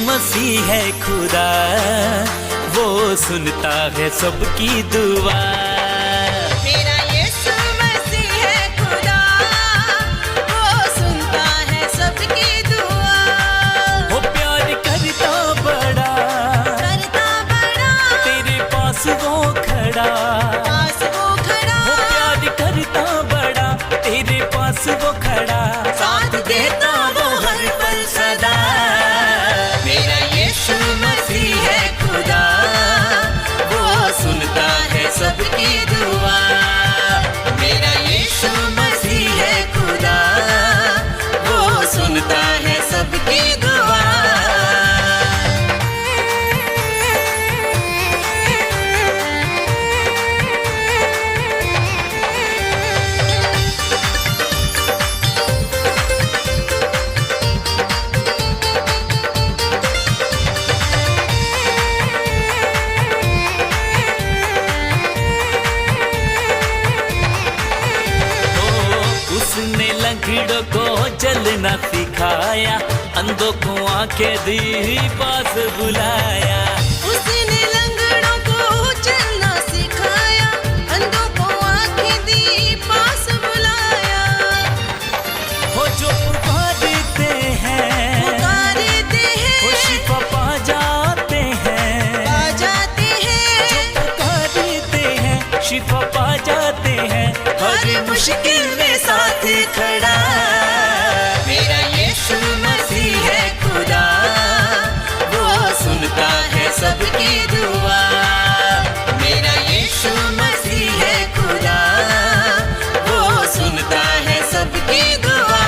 मसीह है खुदा, वो सुनता है सबकी दुआ। मेरा यीशु मसीह है खुदा, वो सुनता है सबकी दुआ। वो प्यार करता बड़ा तेरे पास वो खड़ा। वो प्यार करता बड़ा तेरे पास वो खड़ा, साथ देता वो हर पल सदा। मेरा यीशु मसीह है खुदा, वो सुनता है सबकी दुआ। मेरा यीशु मसीह है खुदा, वो सुनता है सबकी दुआ। उसने लंगड़ों को चलना सिखाया, अंधों को आंखें दी पास बुलाया। उसने लंगड़ों को चलना सिखाया, अंधों को आंखें दी पास बुलाया। हो जो पुकारते हैं वो शिफा पा जाते हैं। जो पुकारते हैं शिफा पा जाते हैं, हर मुश्किल में साथ खड़ा। मेरा यीशु मसीह है खुदा, वो सुनता है सबकी दुआ। मेरा यीशु मसीह है खुदा, वो सुनता है सबकी दुआ।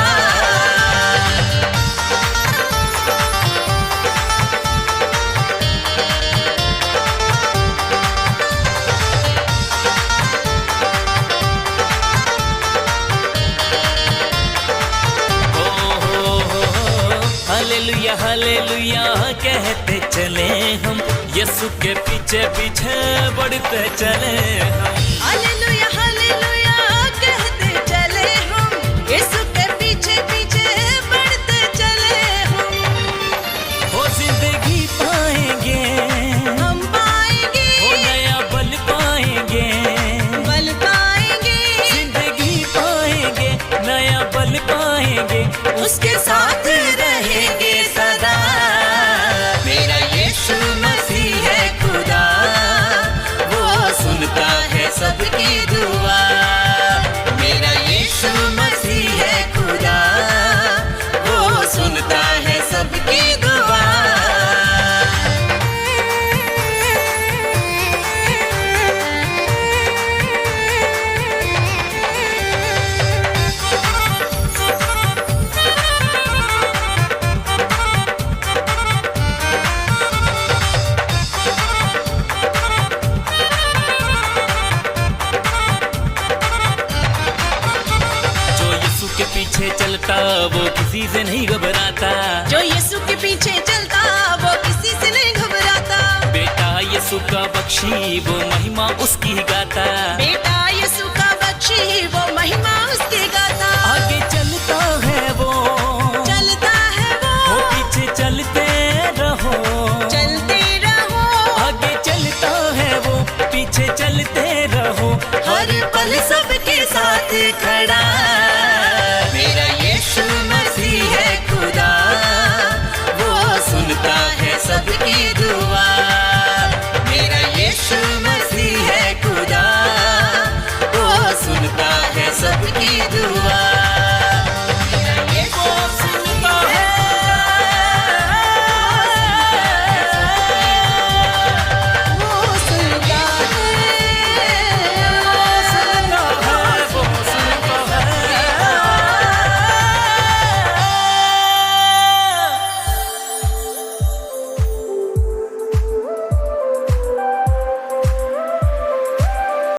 हालेलुया हालेलुया कहते चले हम, यीशु के पीछे पीछे बढ़ते चले हम। हालेलुया हालेलुया कहते चले हम, यीशु के पीछे पीछे बढ़ते चले हम। हो जिंदगी पाएंगे हम पाएंगे, हो नया बल पाएंगे। जिंदगी पाएंगे नया बल पाएंगे, उसके साथ रहेंगे सदा। मेरा यीशु मसीह है खुदा, वो सुनता है सबकी दुआ। मेरा यीशु मसीह है खुदा, वो सुनता है सबकी दुआ। के पीछे चलता वो किसी से नहीं घबराता। जो यीशु के पीछे चलता वो किसी से नहीं घबराता। बेटा यीशु का बख्शी वो महिमा उसकी गाता। बेटा यीशु का बख्शी वो महिमा उसकी गाता। आगे चलता है वो पीछे चलते रहो। आगे चलता है वो पीछे चलते रहो, हर पल सबके साथ खड़ा।